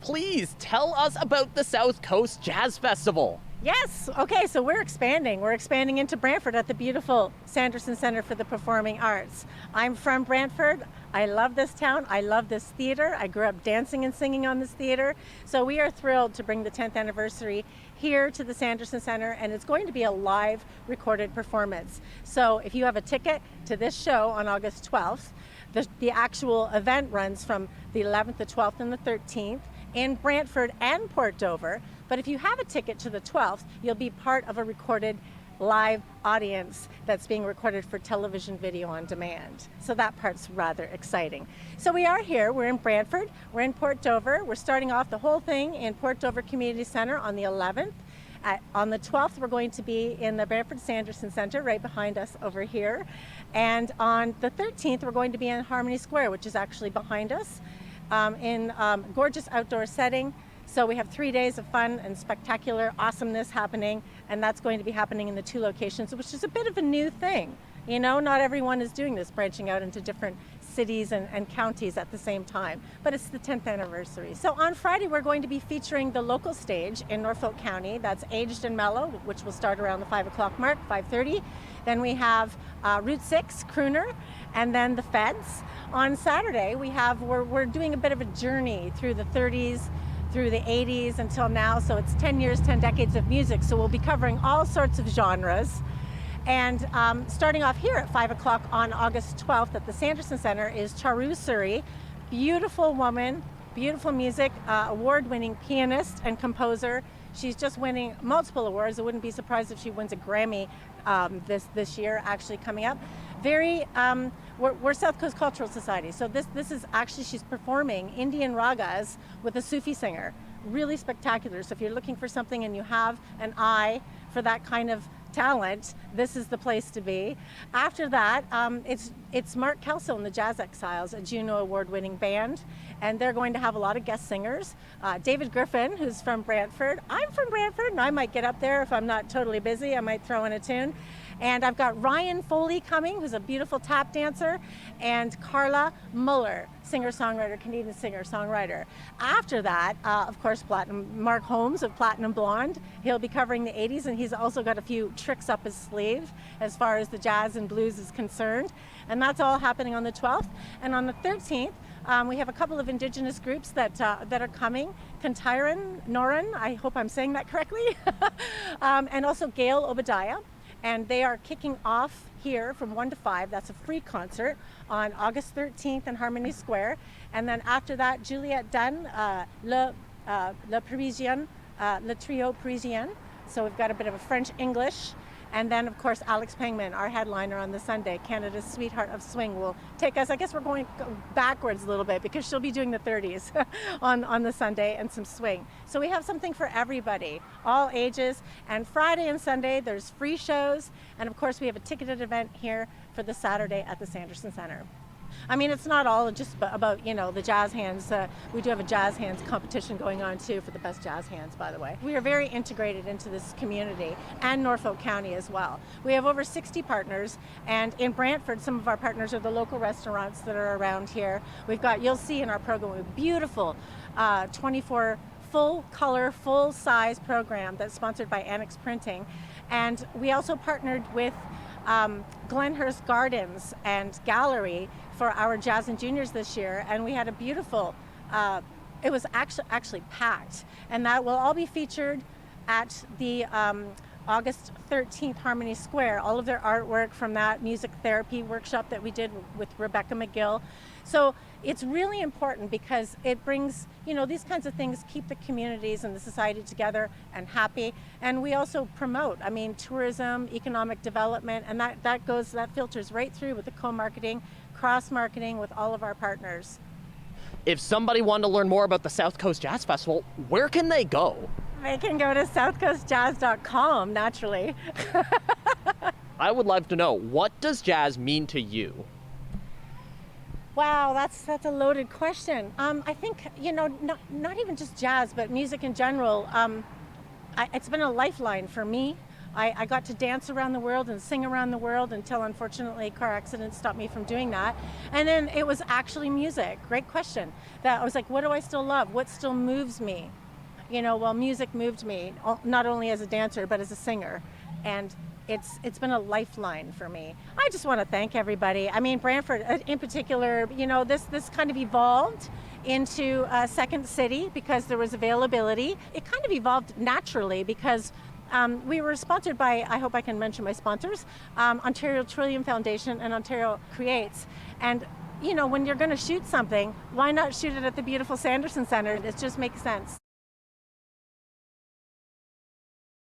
please tell us about the South Coast Jazz Festival. Yes. Okay, so we're expanding. We're expanding into Brantford at the beautiful Sanderson Center for the Performing Arts. I'm from Brantford. I love this town. I love this theater. I grew up dancing and singing on this theater. So we are thrilled to bring the 10th anniversary here to the Sanderson Center, and it's going to be a live recorded performance. So if you have a ticket to this show on August 12th, the actual event runs from the 11th, the 12th, and the 13th in Brantford and Port Dover. But if you have a ticket to the 12th, you'll be part of a recorded live audience that's being recorded for television video on demand. So that part's rather exciting. So we are here, we're in Brantford, we're in Port Dover. We're starting off the whole thing in Port Dover Community Center on the 11th. On the 12th, we're going to be in the Brantford Sanderson Center right behind us over here. And on the 13th, we're going to be in Harmony Square, which is actually behind us, in a gorgeous outdoor setting. So we have 3 days of fun and spectacular awesomeness happening, and that's going to be happening in the two locations, which is a bit of a new thing. You know, not everyone is doing this, branching out into different cities and counties at the same time, but it's the 10th anniversary. So on Friday, we're going to be featuring the local stage in Norfolk County. That's Aged and Mellow, which will start around the 5 o'clock mark, 5:30. Then we have Route 6, Crooner, and then the Feds. On Saturday, we're doing a bit of a journey through the 30s, through the 80s until now. So it's 10 years, 10 decades of music. So we'll be covering all sorts of genres. And starting off here at 5 o'clock on August 12th at the Sanderson Center is Charu Suri, beautiful woman, beautiful music, award-winning pianist and composer. She's just winning multiple awards. I wouldn't be surprised if she wins a Grammy this year, actually coming up. We're South Coast Cultural Society, so this is actually, she's performing Indian ragas with a Sufi singer. Really spectacular. So if you're looking for something and you have an eye for that kind of talent, this is the place to be. After that, it's Mark Kelso and the Jazz Exiles, a Juno Award-winning band, and they're going to have a lot of guest singers. David Griffin, who's from Brantford. I'm from Brantford, and I might get up there if I'm not totally busy. I might throw in a tune. And I've got Ryan Foley coming, who's a beautiful tap dancer, and Carla Muller, singer-songwriter, Canadian singer-songwriter. After that, of course, Mark Holmes of Platinum Blonde. He'll be covering the 80s, and he's also got a few tricks up his sleeve as far as the jazz and blues is concerned. And that's all happening on the 12th. And on the 13th, we have a couple of Indigenous groups that are coming. Kantiran Noran, I hope I'm saying that correctly, and also Gail Obadiah. And they are kicking off here from 1 to 5. That's a free concert on August 13th in Harmony Square. And then after that, Juliette Dunn, Le Parisien, Le Trio Parisien. So we've got a bit of a French-English. And then, of course, Alex Pangman, our headliner on the Sunday, Canada's Sweetheart of Swing, will take us. I guess we're going backwards a little bit because she'll be doing the 30s on the Sunday and some swing. So we have something for everybody, all ages. And Friday and Sunday, there's free shows. And, of course, we have a ticketed event here for the Saturday at the Sanderson Center. I mean, it's not all just about, the jazz hands. We do have a jazz hands competition going on, too, for the best jazz hands, by the way. We are very integrated into this community and Norfolk County as well. We have over 60 partners, and in Brantford, some of our partners are the local restaurants that are around here. You'll see in our program, a beautiful 24 full-color, full-size program that's sponsored by Annex Printing. And we also partnered with Glenhurst Gardens and Gallery for our Jazz and Juniors this year, and we had a beautiful, it was actually packed, and that will all be featured at the August 13th Harmony Square, all of their artwork from that music therapy workshop that we did with Rebecca McGill. So it's really important because it brings, these kinds of things keep the communities and the society together and happy. And we also promote, tourism, economic development, and that filters right through with the co-marketing, cross-marketing with all of our partners. If somebody wanted to learn more about the South Coast Jazz Festival, where can they go? They can go to southcoastjazz.com, naturally. I would love to know, what does jazz mean to you? Wow, that's a loaded question. I think, not even just jazz, but music in general. It's been a lifeline for me. I got to dance around the world and sing around the world until unfortunately car accidents stopped me from doing that. And then it was actually music. Great question. That I was like, what do I still love? What still moves me? Well, music moved me, not only as a dancer, but as a singer. And it's been a lifeline for me. I just want to thank everybody. I mean, Brantford in particular, this kind of evolved into a second city because there was availability. It kind of evolved naturally because we were sponsored by, I hope I can mention my sponsors, Ontario Trillium Foundation and Ontario Creates. And when you're going to shoot something, why not shoot it at the beautiful Sanderson Centre? It just makes sense.